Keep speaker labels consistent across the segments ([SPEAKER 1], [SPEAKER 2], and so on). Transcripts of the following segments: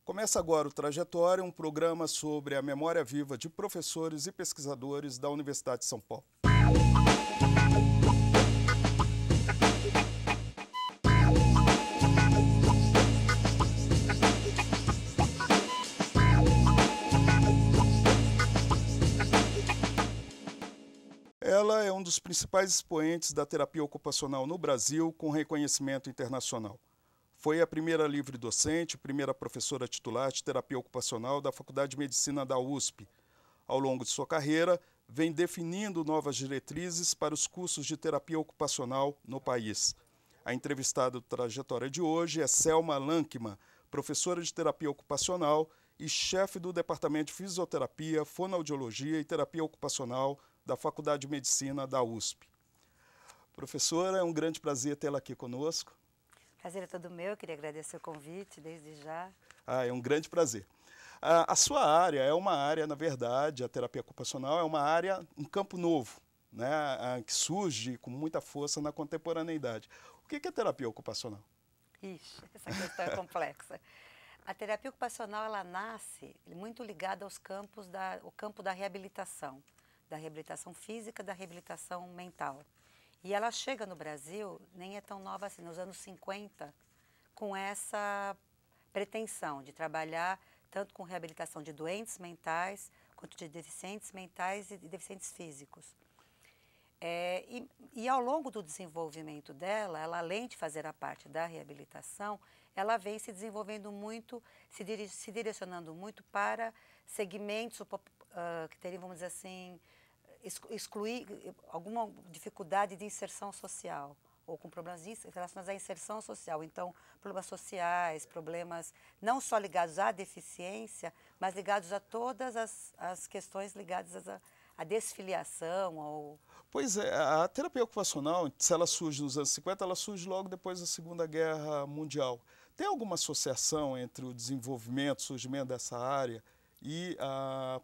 [SPEAKER 1] Começa agora o Trajetória, um programa sobre a memória viva de professores e pesquisadores da Universidade de São Paulo. Ela é um dos principais expoentes da terapia ocupacional no Brasil, com reconhecimento internacional. Foi a primeira livre-docente, primeira professora titular de terapia ocupacional da Faculdade de Medicina da USP. Ao longo de sua carreira, vem definindo novas diretrizes para os cursos de terapia ocupacional no país. A entrevistada do Trajetória de hoje é Selma Lankman, professora de terapia ocupacional e chefe do Departamento de Fisioterapia, Fonoaudiologia e Terapia Ocupacional da Faculdade de Medicina da USP. Professora, é um grande prazer tê-la aqui conosco.
[SPEAKER 2] Prazer é todo meu, queria agradecer o convite desde já.
[SPEAKER 1] É um grande prazer. A sua área é uma área, na verdade, a terapia ocupacional é uma área, um campo novo, né, que surge com muita força na contemporaneidade. O que é terapia ocupacional?
[SPEAKER 2] Ixi, essa questão é complexa. A terapia ocupacional, ela nasce muito ligada aos campos o campo da reabilitação física, da reabilitação mental. E ela chega no Brasil, nem é tão nova assim, nos anos 50, com essa pretensão de trabalhar tanto com reabilitação de doentes mentais, quanto de deficientes mentais e deficientes físicos. E ao longo do desenvolvimento dela, ela além de fazer a parte da reabilitação, ela vem se desenvolvendo muito, se direcionando muito para segmentos que teriam, vamos dizer assim, excluir alguma dificuldade de inserção social, ou com problemas relacionados à inserção social. Então, problemas sociais, problemas não só ligados à deficiência, mas ligados a todas as questões ligadas à desfiliação.
[SPEAKER 1] Pois é, a terapia ocupacional, se ela surge nos anos 50, ela surge logo depois da Segunda Guerra Mundial. Tem alguma associação entre o desenvolvimento, o surgimento dessa área e,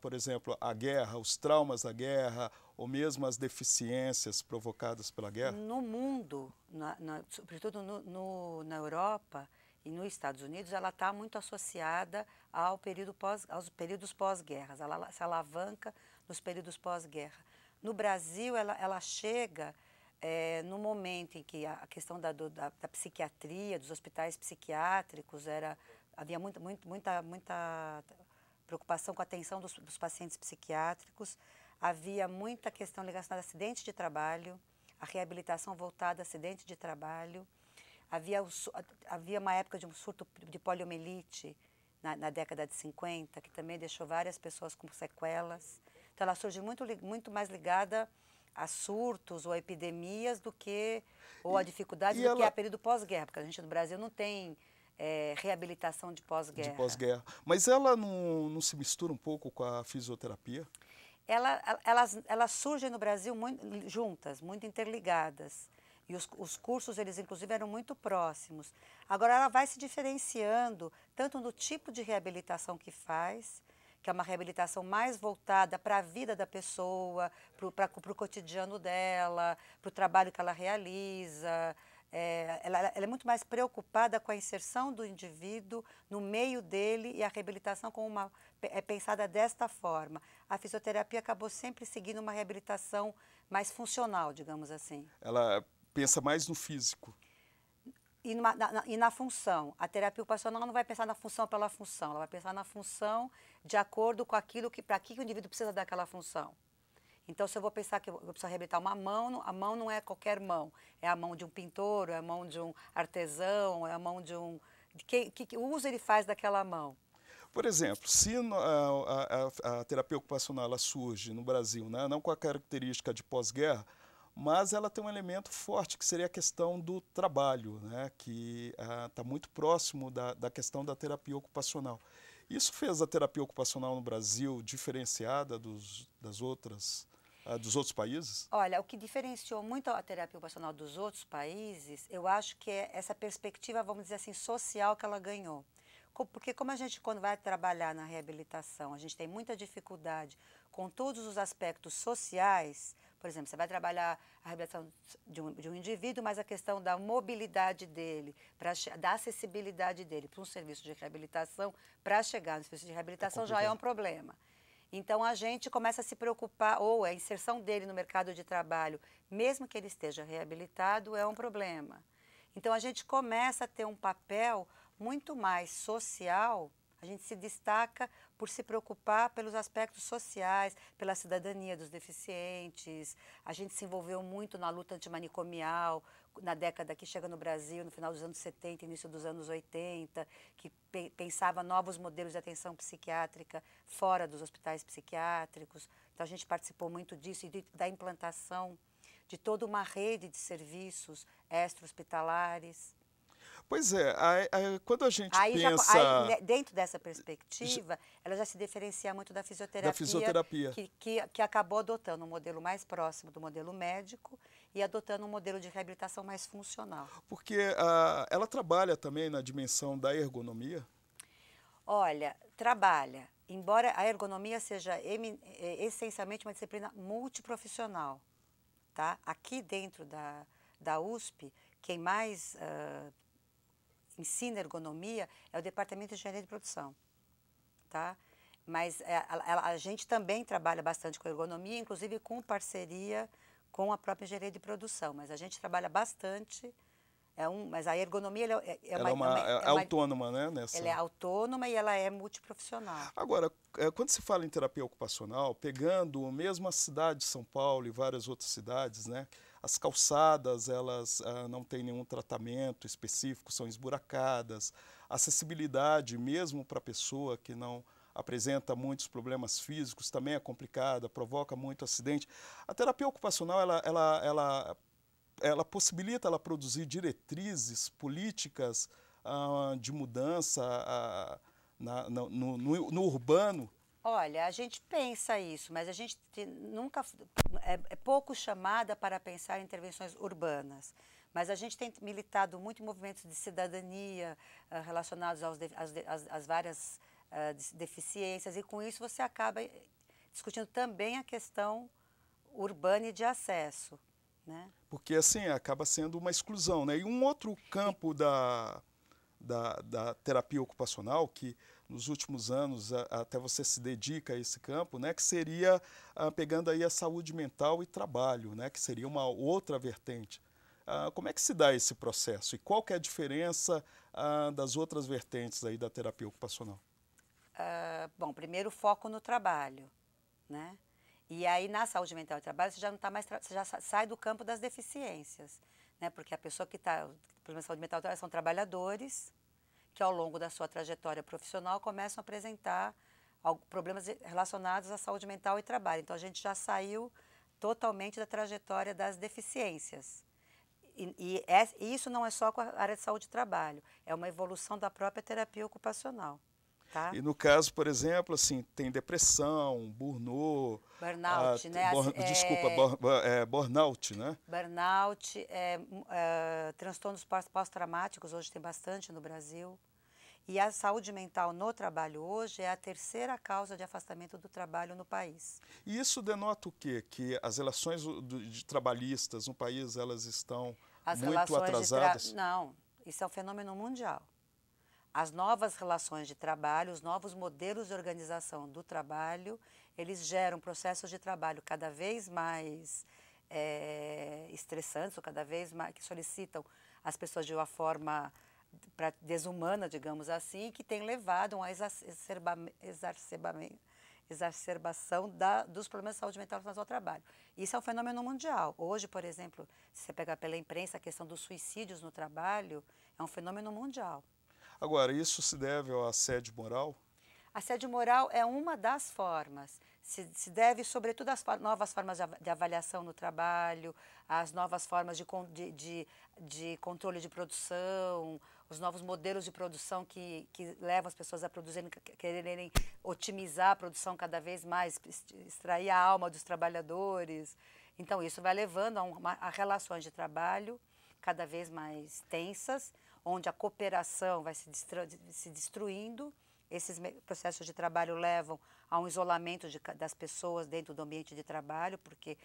[SPEAKER 1] por exemplo, a guerra, os traumas da guerra, ou mesmo as deficiências provocadas pela guerra?
[SPEAKER 2] No mundo, sobretudo na Europa e nos Estados Unidos, ela está muito associada aos períodos pós-guerras, ela se alavanca nos períodos pós-guerra. No Brasil, ela chega no momento em que a questão da psiquiatria, dos hospitais psiquiátricos, havia muita preocupação com a atenção dos pacientes psiquiátricos, havia muita questão relacionada a acidente de trabalho, a reabilitação voltada a acidente de trabalho, havia uma época de um surto de poliomielite na década de 50, que também deixou várias pessoas com sequelas. Então ela surge muito mais ligada a surtos ou a epidemias ou a dificuldade do que a período pós-guerra, porque a gente no Brasil não tem reabilitação de pós-guerra.
[SPEAKER 1] De pós-guerra. Mas ela não se mistura um pouco com a fisioterapia?
[SPEAKER 2] Elas surgem no Brasil muito juntas, muito interligadas. E os cursos, eles inclusive eram muito próximos. Agora ela vai se diferenciando tanto no tipo de reabilitação que faz, que é uma reabilitação mais voltada para a vida da pessoa, para o cotidiano dela, para o trabalho que ela realiza. Ela é muito mais preocupada com a inserção do indivíduo no meio dele, e a reabilitação é pensada desta forma. A fisioterapia acabou sempre seguindo uma reabilitação mais funcional, digamos assim.
[SPEAKER 1] Ela pensa mais no físico.
[SPEAKER 2] E na função. A terapia ocupacional não vai pensar na função pela função, ela vai pensar na função de acordo com para que o indivíduo precisa daquela função. Então, se eu vou pensar que eu preciso reabilitar uma mão, a mão não é qualquer mão. É a mão de um pintor, é a mão de um artesão, é a mão de um... Que uso ele faz daquela mão?
[SPEAKER 1] Por exemplo, se a terapia ocupacional ela surge no Brasil, né, não com a característica de pós-guerra, mas ela tem um elemento forte que seria a questão do trabalho, né, que está muito próximo da questão da terapia ocupacional. Isso fez a terapia ocupacional no Brasil diferenciada dos outros países?
[SPEAKER 2] Olha, o que diferenciou muito a terapia ocupacional dos outros países, eu acho que é essa perspectiva, vamos dizer assim, social que ela ganhou. Porque como a gente, quando vai trabalhar na reabilitação, a gente tem muita dificuldade com todos os aspectos sociais, Por exemplo, você vai trabalhar a reabilitação de um indivíduo, mas a questão da mobilidade dele, da acessibilidade dele para um serviço de reabilitação, para chegar no serviço de reabilitação já é um problema. Então, a gente começa a se preocupar, ou a inserção dele no mercado de trabalho, mesmo que ele esteja reabilitado, é um problema. Então, a gente começa a ter um papel muito mais social, a gente se destaca por se preocupar pelos aspectos sociais, pela cidadania dos deficientes. A gente se envolveu muito na luta antimanicomial, na década que chega no Brasil, no final dos anos 70, início dos anos 80, que pensava novos modelos de atenção psiquiátrica fora dos hospitais psiquiátricos. Então, a gente participou muito disso e da implantação de toda uma rede de serviços extra-hospitalares.
[SPEAKER 1] Pois é, quando a gente pensa...
[SPEAKER 2] Dentro dessa perspectiva, ela já se diferencia muito da
[SPEAKER 1] fisioterapia.
[SPEAKER 2] Que acabou adotando um modelo mais próximo do modelo médico e adotando um modelo de reabilitação mais funcional.
[SPEAKER 1] Porque ela trabalha também na dimensão da ergonomia?
[SPEAKER 2] Olha, trabalha. Embora a ergonomia seja essencialmente uma disciplina multiprofissional, tá? Aqui dentro da USP, quem mais... ensina ergonomia é o Departamento de Engenharia de Produção, tá? Mas a gente também trabalha bastante com ergonomia, inclusive com parceria com a própria engenharia de produção, mas a gente trabalha bastante, mas a ergonomia
[SPEAKER 1] ela é autônoma, né?
[SPEAKER 2] Ela é autônoma e ela é multiprofissional.
[SPEAKER 1] Agora, quando se fala em terapia ocupacional, pegando mesmo a cidade de São Paulo e várias outras cidades, né? As calçadas, elas não têm nenhum tratamento específico, são esburacadas. A acessibilidade, mesmo para a pessoa que não apresenta muitos problemas físicos, também é complicada, provoca muito acidente. A terapia ocupacional, ela possibilita ela produzir diretrizes políticas de mudança no urbano.
[SPEAKER 2] Olha, a gente pensa isso, mas a gente nunca é pouco chamada para pensar em intervenções urbanas. Mas a gente tem militado muito em movimentos de cidadania relacionados às várias deficiências, e com isso você acaba discutindo também a questão urbana e de acesso, né?
[SPEAKER 1] Porque assim acaba sendo uma exclusão, né? E um outro campo da terapia ocupacional, que nos últimos anos até você se dedica a esse campo, né, que seria pegando aí a saúde mental e trabalho, né, que seria uma outra vertente. Como é que se dá esse processo e qual que é a diferença das outras vertentes aí da terapia ocupacional?
[SPEAKER 2] Bom, primeiro foco no trabalho, né? E aí na saúde mental e trabalho você já não tá mais, você já sai do campo das deficiências, né? Porque a pessoa que está com problema de saúde mental e trabalho são trabalhadores que ao longo da sua trajetória profissional começam a apresentar problemas relacionados à saúde mental e trabalho. Então a gente já saiu totalmente da trajetória das deficiências. E isso não é só com a área de saúde e trabalho, é uma evolução da própria terapia ocupacional. Tá?
[SPEAKER 1] E no caso, por exemplo, assim, tem depressão, burnout,
[SPEAKER 2] burnout, né?
[SPEAKER 1] Burnout, né?
[SPEAKER 2] Burnout, transtornos pós-traumáticos, hoje tem bastante no Brasil. E a saúde mental no trabalho hoje é a terceira causa de afastamento do trabalho no país.
[SPEAKER 1] E isso denota o quê? Que as relações de trabalhistas no país, elas estão muito atrasadas?
[SPEAKER 2] Não, isso é um fenômeno mundial. As novas relações de trabalho, os novos modelos de organização do trabalho, eles geram processos de trabalho cada vez mais estressantes, ou cada vez mais que solicitam as pessoas de uma forma desumana, digamos assim, que tem levado a uma exacerbação dos problemas de saúde mental relacionados ao trabalho. Isso é um fenômeno mundial. Hoje, por exemplo, se você pegar pela imprensa, a questão dos suicídios no trabalho é um fenômeno mundial.
[SPEAKER 1] Agora, isso se deve ao assédio moral?
[SPEAKER 2] Assédio moral é uma das formas. Se deve, sobretudo, às novas formas de avaliação no trabalho, às novas formas de controle de produção, os novos modelos de produção que levam as pessoas a produzirem, quererem otimizar a produção cada vez mais, extrair a alma dos trabalhadores. Então, isso vai levando a relações de trabalho cada vez mais tensas, onde a cooperação vai se destruindo Esses processos de trabalho levam a um isolamento das pessoas dentro do ambiente de trabalho, porque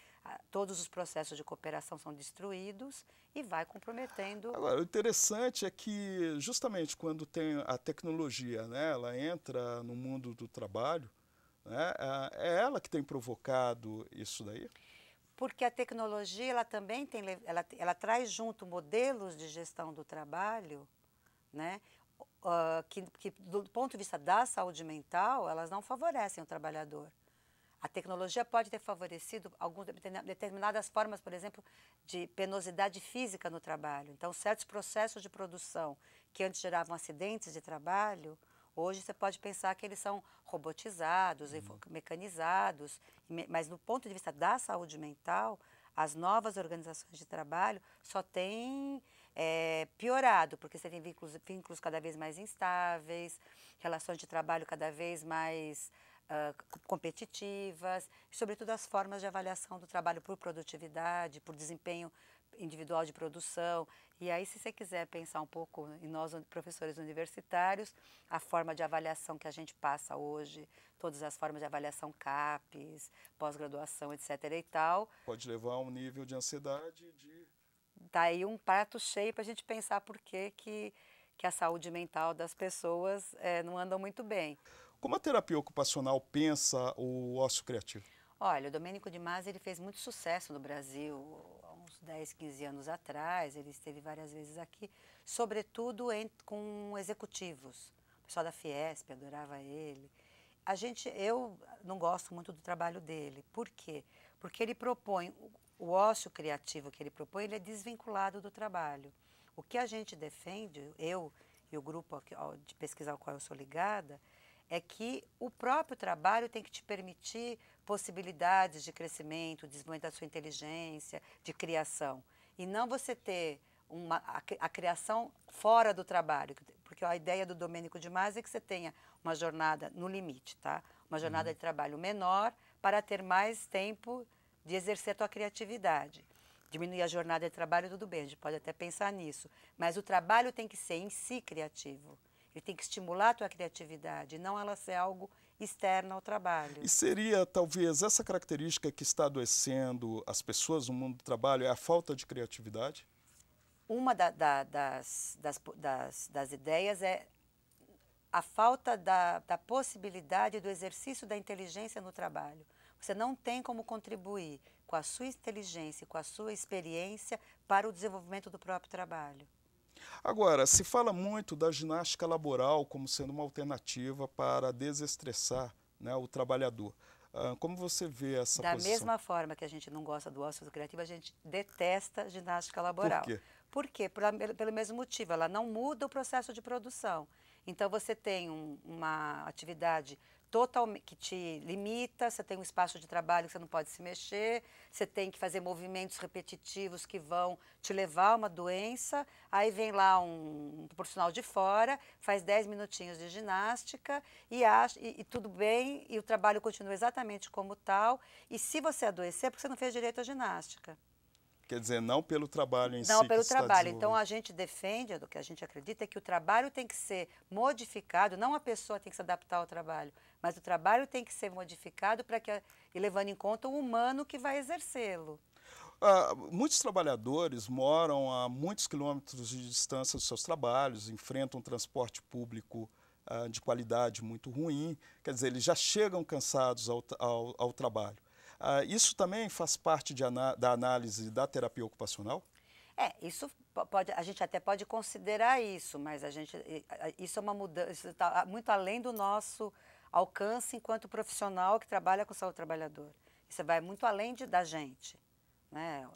[SPEAKER 2] todos os processos de cooperação são destruídos e vai comprometendo.
[SPEAKER 1] Agora, o interessante é que justamente quando tem a tecnologia, né, ela entra no mundo do trabalho, né, é ela que tem provocado isso daí?
[SPEAKER 2] Porque a tecnologia ela também tem, ela traz junto modelos de gestão do trabalho, né, que do ponto de vista da saúde mental, elas não favorecem o trabalhador. A tecnologia pode ter favorecido determinadas formas, por exemplo, de penosidade física no trabalho. Então, certos processos de produção que antes geravam acidentes de trabalho, hoje você pode pensar que eles são robotizados, mecanizados, mas do ponto de vista da saúde mental, as novas organizações de trabalho só têm piorado, porque você tem vínculos cada vez mais instáveis, relações de trabalho cada vez mais competitivas, e sobretudo as formas de avaliação do trabalho por produtividade, por desempenho individual de produção. E aí, se você quiser pensar um pouco em nós, professores universitários, a forma de avaliação que a gente passa hoje, todas as formas de avaliação CAPES, pós-graduação, etc. e tal.
[SPEAKER 1] Pode levar a um nível de ansiedade,
[SPEAKER 2] Tá aí um prato cheio para a gente pensar por que a saúde mental das pessoas não anda muito bem.
[SPEAKER 1] Como a terapia ocupacional pensa o ócio criativo?
[SPEAKER 2] Olha, o Domênico de Masi ele fez muito sucesso no Brasil há uns 10, 15 anos atrás, ele esteve várias vezes aqui, sobretudo com executivos. O pessoal da Fiesp adorava ele. Eu não gosto muito do trabalho dele. Por quê? Porque ele propõe, o ócio criativo que ele propõe, ele é desvinculado do trabalho. O que a gente defende, eu e o grupo de pesquisa ao qual eu sou ligada, é que o próprio trabalho tem que te permitir possibilidades de crescimento, desenvolvimento da sua inteligência, de criação. E não você ter a criação fora do trabalho, porque a ideia do Domênico de Masi é que você tenha uma jornada no limite, tá? Uma jornada de trabalho menor para ter mais tempo de exercer a tua criatividade. Diminuir a jornada de trabalho, tudo bem, a gente pode até pensar nisso, mas o trabalho tem que ser em si criativo. Ele tem que estimular a tua criatividade, não ela ser algo externo ao trabalho.
[SPEAKER 1] E seria, talvez, essa característica que está adoecendo as pessoas no mundo do trabalho, é a falta de criatividade?
[SPEAKER 2] Uma das ideias é a falta da possibilidade do exercício da inteligência no trabalho. Você não tem como contribuir com a sua inteligência, com a sua experiência para o desenvolvimento do próprio trabalho.
[SPEAKER 1] Agora, se fala muito da ginástica laboral como sendo uma alternativa para desestressar, né, o trabalhador. Como você vê essa posição?
[SPEAKER 2] Da mesma forma que a gente não gosta do ócio criativo, a gente detesta ginástica laboral.
[SPEAKER 1] Por quê?
[SPEAKER 2] Por quê? Pelo mesmo motivo, ela não muda o processo de produção. Então, você tem uma atividade que te limita, você tem um espaço de trabalho que você não pode se mexer, você tem que fazer movimentos repetitivos que vão te levar a uma doença, aí vem lá um profissional de fora, faz 10 minutinhos de ginástica e tudo bem, e o trabalho continua exatamente como tal, e se você adoecer, é porque você não fez direito à ginástica.
[SPEAKER 1] Quer dizer, não pelo trabalho em si.
[SPEAKER 2] Não, pelo trabalho. Então, a gente defende, do que a gente acredita, é que o trabalho tem que ser modificado, não a pessoa tem que se adaptar ao trabalho, mas o trabalho tem que ser modificado e levando em conta o humano que vai exercê-lo.
[SPEAKER 1] Muitos trabalhadores moram a muitos quilômetros de distância dos seus trabalhos, enfrentam um transporte público de qualidade muito ruim, quer dizer, eles já chegam cansados ao trabalho. Isso também faz parte da análise da terapia ocupacional?
[SPEAKER 2] Isso a gente até pode considerar isso, mas isso é uma mudança, isso está muito além do nosso alcance enquanto profissional que trabalha com saúde do trabalhador. Isso vai muito além da gente, né?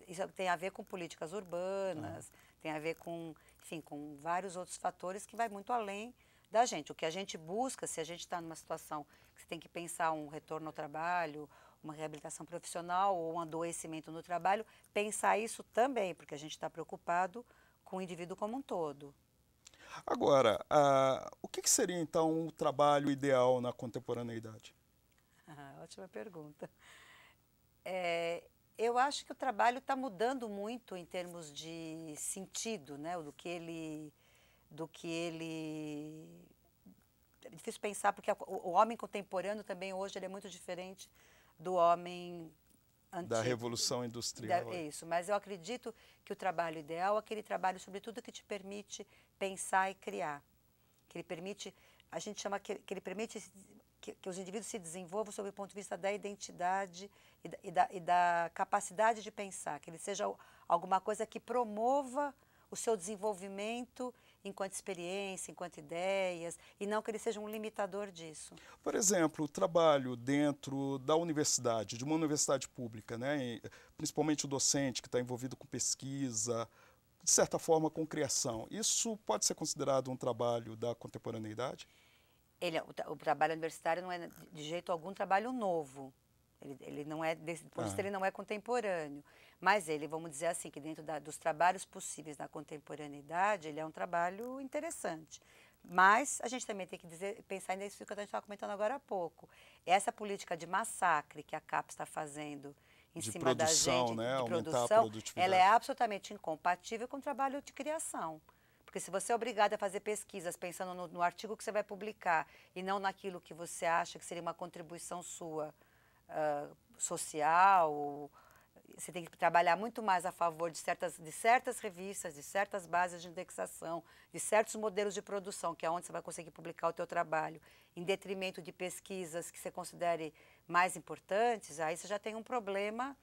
[SPEAKER 2] Isso tem a ver com políticas urbanas, tem a ver com, enfim, com vários outros fatores que vai muito além da gente. O que a gente busca, se a gente está numa situação que você tem que pensar um retorno ao trabalho, uma reabilitação profissional ou um adoecimento no trabalho, pensar isso também, porque a gente está preocupado com o indivíduo como um todo.
[SPEAKER 1] Agora, o que seria então o trabalho ideal na contemporaneidade?
[SPEAKER 2] Ótima pergunta. Eu acho que o trabalho está mudando muito em termos de sentido, né? do que ele difícil pensar, porque o homem contemporâneo também hoje ele é muito diferente do homem antigo.
[SPEAKER 1] Da Revolução Industrial.
[SPEAKER 2] Isso, mas eu acredito que o trabalho ideal é aquele trabalho, sobretudo, que te permite pensar e criar. Que ele permite, a gente chama que ele permite que os indivíduos se desenvolvam sob o ponto de vista da identidade e da capacidade de pensar, que ele seja alguma coisa que promova o seu desenvolvimento enquanto experiência, enquanto ideias, e não que ele seja um limitador disso.
[SPEAKER 1] Por exemplo, o trabalho dentro da universidade, de uma universidade pública, né? Principalmente o docente que está envolvido com pesquisa, de certa forma com criação, isso pode ser considerado um trabalho da contemporaneidade?
[SPEAKER 2] O trabalho universitário não é de jeito algum trabalho novo. Ele não é, por isso ele não é contemporâneo. Mas ele, vamos dizer assim, que dentro dos trabalhos possíveis da contemporaneidade, ele é um trabalho interessante. Mas a gente também tem que pensar nisso que a gente estava comentando agora há pouco. Essa política de massacre que a CAPES está fazendo em cima da gente,
[SPEAKER 1] né?
[SPEAKER 2] de produção, ela é absolutamente incompatível com o trabalho de criação. Porque se você é obrigado a fazer pesquisas pensando no artigo que você vai publicar e não naquilo que você acha que seria uma contribuição sua social, você tem que trabalhar muito mais a favor de certas revistas, de certas bases de indexação, de certos modelos de produção, que é onde você vai conseguir publicar o teu trabalho, em detrimento de pesquisas que você considere mais importantes, aí você já tem um problema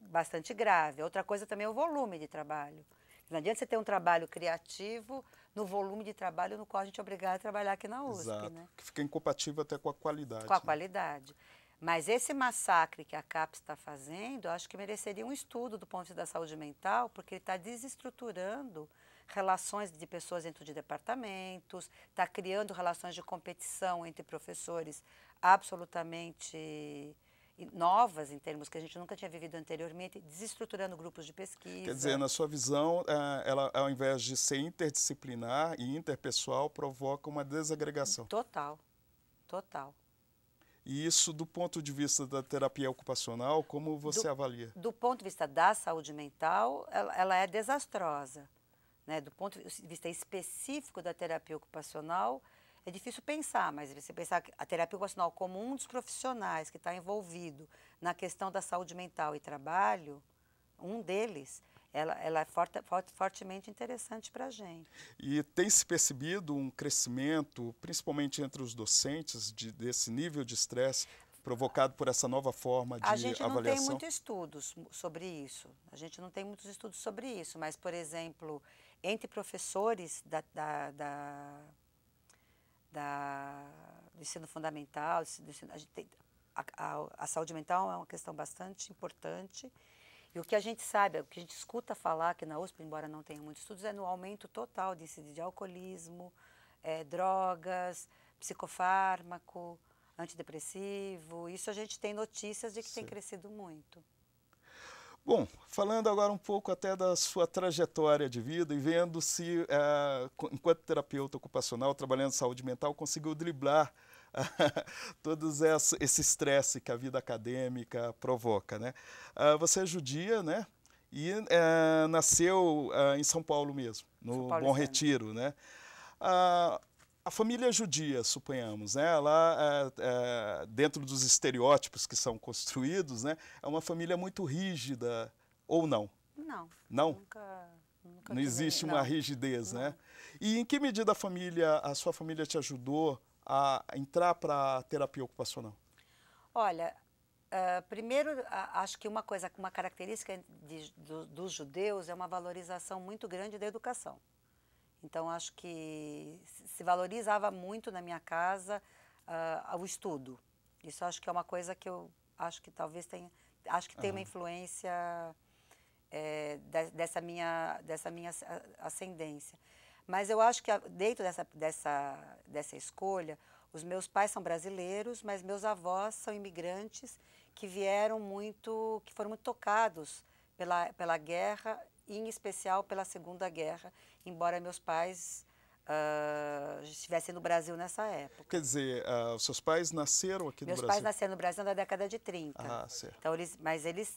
[SPEAKER 2] bastante grave. Outra coisa também é o volume de trabalho. Não adianta você ter um trabalho criativo no volume de trabalho no qual a gente é obrigado a trabalhar aqui na USP.
[SPEAKER 1] Exato,
[SPEAKER 2] né?
[SPEAKER 1] que fica incompatível até com a qualidade.
[SPEAKER 2] Com a qualidade. Mas esse massacre que a CAPES está fazendo, eu acho que mereceria um estudo do ponto de vista da saúde mental, porque ele está desestruturando relações de pessoas dentro de departamentos, está criando relações de competição entre professores absolutamente novas, em termos que a gente nunca tinha vivido anteriormente, desestruturando grupos de pesquisa.
[SPEAKER 1] Quer dizer, na sua visão, ela, ao invés de ser interdisciplinar e interpessoal, provoca uma desagregação.
[SPEAKER 2] Total, total.
[SPEAKER 1] E isso, do ponto de vista da terapia ocupacional, como você avalia?
[SPEAKER 2] Do ponto de vista da saúde mental, ela é desastrosa. Né? Do ponto de vista específico da terapia ocupacional, é difícil pensar, mas você pensar que a terapia ocupacional como um dos profissionais que está envolvido na questão da saúde mental e trabalho, um deles, ela é fortemente interessante para a gente.
[SPEAKER 1] E tem se percebido um crescimento, principalmente entre os docentes, desse nível de estresse provocado por essa nova forma de avaliação?
[SPEAKER 2] A gente não tem muitos estudos sobre isso. A gente não tem muitos estudos sobre isso, mas, por exemplo, entre professores do ensino fundamental, a saúde mental é uma questão bastante importante. E o que a gente sabe, o que a gente escuta falar aqui na USP, embora não tenha muitos estudos, é no aumento total de índice de alcoolismo, drogas, psicofármaco, antidepressivo. Isso a gente tem notícias de que tem crescido muito.
[SPEAKER 1] Bom, falando agora um pouco até da sua trajetória de vida e vendo se, enquanto terapeuta ocupacional, trabalhando em saúde mental, conseguiu driblar todo esse estresse que a vida acadêmica provoca, né? Você é judia, né? E nasceu em São Paulo mesmo, no Bom Retiro, né? A família judia, suponhamos, né? Ela, dentro dos estereótipos que são construídos, né? É uma família muito rígida, ou não?
[SPEAKER 2] Não.
[SPEAKER 1] Não?
[SPEAKER 2] Nunca
[SPEAKER 1] não existe uma rigidez,
[SPEAKER 2] não.
[SPEAKER 1] né? E em que medida a sua família te ajudou a entrar para a terapia ocupacional?
[SPEAKER 2] Olha, primeiro, acho que uma característica dos judeus é uma valorização muito grande da educação. Então, acho que se valorizava muito na minha casa o estudo. Isso acho que é uma coisa que eu acho que talvez tenha... Acho que tem uma influência dessa minha ascendência. Mas eu acho que dentro dessa escolha, os meus pais são brasileiros, mas meus avós são imigrantes que foram muito tocados pela guerra, e em especial pela Segunda Guerra, embora meus pais estivessem no Brasil nessa época.
[SPEAKER 1] Quer dizer, os seus pais nasceram aqui no Brasil?
[SPEAKER 2] Meus pais nasceram no Brasil na década de 30.
[SPEAKER 1] Ah, certo.
[SPEAKER 2] Então, mas eles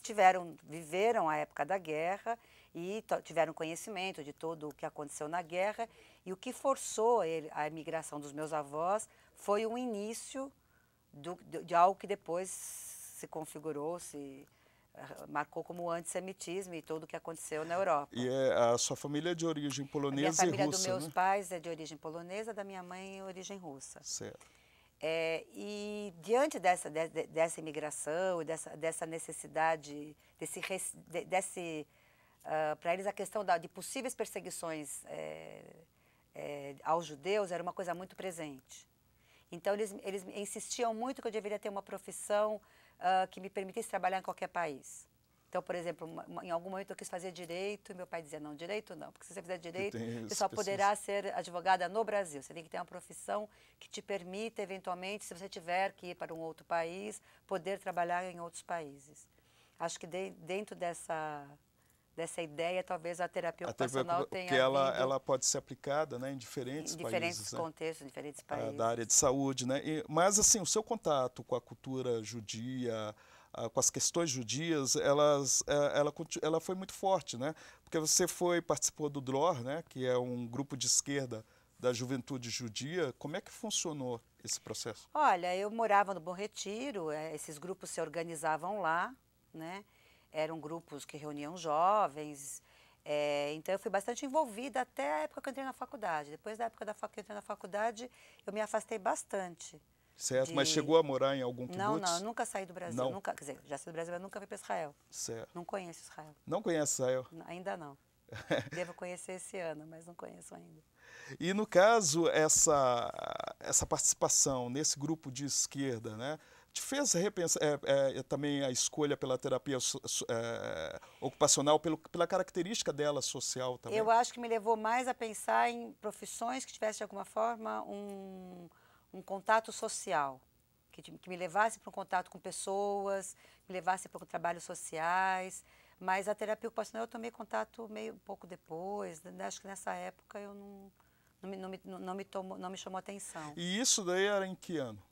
[SPEAKER 2] viveram a época da guerra e tiveram conhecimento de tudo o que aconteceu na guerra, e o que forçou a imigração dos meus avós foi o início de algo que depois se configurou, marcou como o antissemitismo e tudo o que aconteceu na Europa.
[SPEAKER 1] E a sua família é de origem polonesa e russa,
[SPEAKER 2] né? A minha família dos meus
[SPEAKER 1] né?
[SPEAKER 2] pais é de origem polonesa, da minha mãe é origem russa.
[SPEAKER 1] Certo.
[SPEAKER 2] E diante dessa imigração e dessa necessidade, para eles a questão de possíveis perseguições aos judeus era uma coisa muito presente. Então eles insistiam muito que eu deveria ter uma profissão que me permitisse trabalhar em qualquer país. Então, por exemplo, em algum momento eu quis fazer direito e meu pai dizia, não, direito não, porque se você fizer direito, você só poderá ser advogada no Brasil. Você tem que ter uma profissão que te permita, eventualmente, se você tiver que ir para um outro país, poder trabalhar em outros países. Acho que dentro dessa ideia, talvez a terapia ocupacional tenha
[SPEAKER 1] porque ela pode ser aplicada, né, em diferentes países. Em diferentes
[SPEAKER 2] contextos, em diferentes países.
[SPEAKER 1] Da área de saúde, né? Mas, assim, o seu contato com a cultura judia, com as questões judias, ela foi muito forte, né? Porque você participou do DROR, né? Que é um grupo de esquerda da juventude judia. Como é que funcionou esse processo?
[SPEAKER 2] Olha, eu morava no Bom Retiro, esses grupos se organizavam lá, né? Eram grupos que reuniam jovens, então eu fui bastante envolvida até a época que eu entrei na faculdade. Depois da época que eu entrei na faculdade, eu me afastei bastante.
[SPEAKER 1] Certo, mas chegou a morar em algum kibbutz?
[SPEAKER 2] Não, eu nunca saí do Brasil.
[SPEAKER 1] Não.
[SPEAKER 2] Nunca, quer dizer, já saí do Brasil, mas nunca fui para Israel.
[SPEAKER 1] Certo.
[SPEAKER 2] Não conheço Israel.
[SPEAKER 1] Não conhece Israel?
[SPEAKER 2] Ainda não. Devo conhecer esse ano, mas não conheço ainda.
[SPEAKER 1] E no caso, essa participação nesse grupo de esquerda, né, te fez repensar também a escolha pela terapia ocupacional, pela característica dela social também?
[SPEAKER 2] Eu acho que me levou mais a pensar em profissões que tivessem, de alguma forma, um contato social, que me levasse para um contato com pessoas, me levasse para trabalhos sociais, mas a terapia ocupacional eu tomei contato um pouco depois, né? Acho que nessa época eu não me chamou atenção.
[SPEAKER 1] E isso daí era em que ano?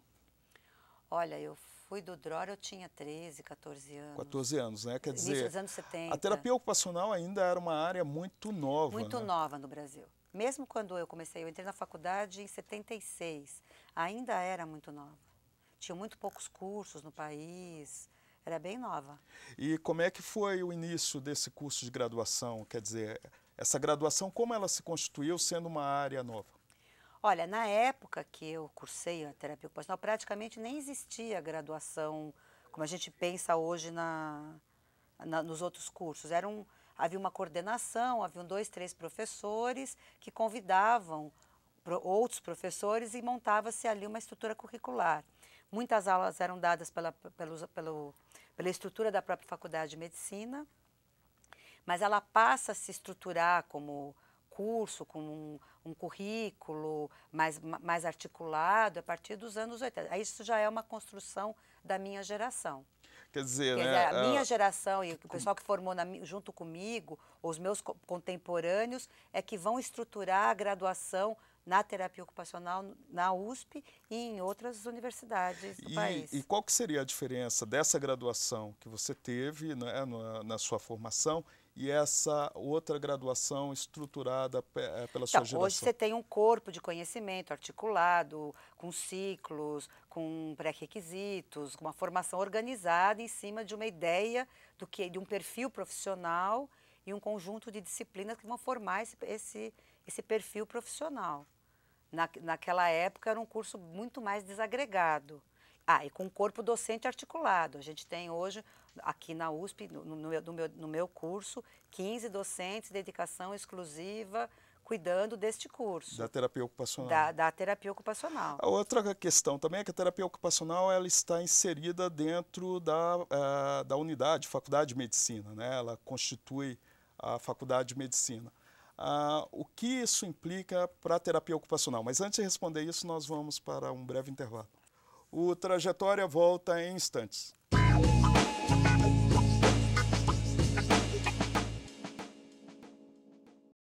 [SPEAKER 2] Olha, eu fui do DROR, eu tinha 13, 14 anos.
[SPEAKER 1] 14 anos, né? Quer dizer,
[SPEAKER 2] início dos anos 70.
[SPEAKER 1] A terapia ocupacional ainda era uma área muito nova.
[SPEAKER 2] Muito
[SPEAKER 1] né?
[SPEAKER 2] nova no Brasil. Mesmo quando eu entrei na faculdade em 76, ainda era muito nova. Tinha muito poucos cursos no país, era bem nova.
[SPEAKER 1] E como é que foi o início desse curso de graduação? Quer dizer, essa graduação, como ela se constituiu sendo uma área nova?
[SPEAKER 2] Olha, na época que eu cursei a terapia ocupacional, praticamente nem existia graduação como a gente pensa hoje nos outros cursos. Havia uma coordenação, haviam 2, 3 professores que convidavam outros professores e montava-se ali uma estrutura curricular. Muitas aulas eram dadas pela estrutura da própria Faculdade de Medicina, mas ela passa a se estruturar como curso, como um currículo mais articulado a partir dos anos 80. Aí isso já é uma construção da minha geração.
[SPEAKER 1] Quer dizer,
[SPEAKER 2] a minha geração e o pessoal que formou junto comigo, os meus contemporâneos, é que vão estruturar a graduação na terapia ocupacional na USP e em outras universidades do país.
[SPEAKER 1] E qual que seria a diferença dessa graduação que você teve, né, na sua formação e essa outra graduação estruturada pela sua geração?
[SPEAKER 2] Hoje você tem um corpo de conhecimento articulado, com ciclos, com pré-requisitos, com uma formação organizada em cima de uma ideia de um perfil profissional e um conjunto de disciplinas que vão formar esse perfil profissional. Naquela época era um curso muito mais desagregado. E com um corpo docente articulado. A gente tem hoje, aqui na USP, no meu curso, 15 docentes de dedicação exclusiva cuidando deste curso.
[SPEAKER 1] Da terapia ocupacional.
[SPEAKER 2] Da terapia ocupacional.
[SPEAKER 1] A outra questão também é que a terapia ocupacional ela está inserida dentro da unidade, Faculdade de Medicina, né? Ela constitui a Faculdade de Medicina. O que isso implica para a terapia ocupacional? Mas antes de responder isso, nós vamos para um breve intervalo. O Trajetória volta em instantes.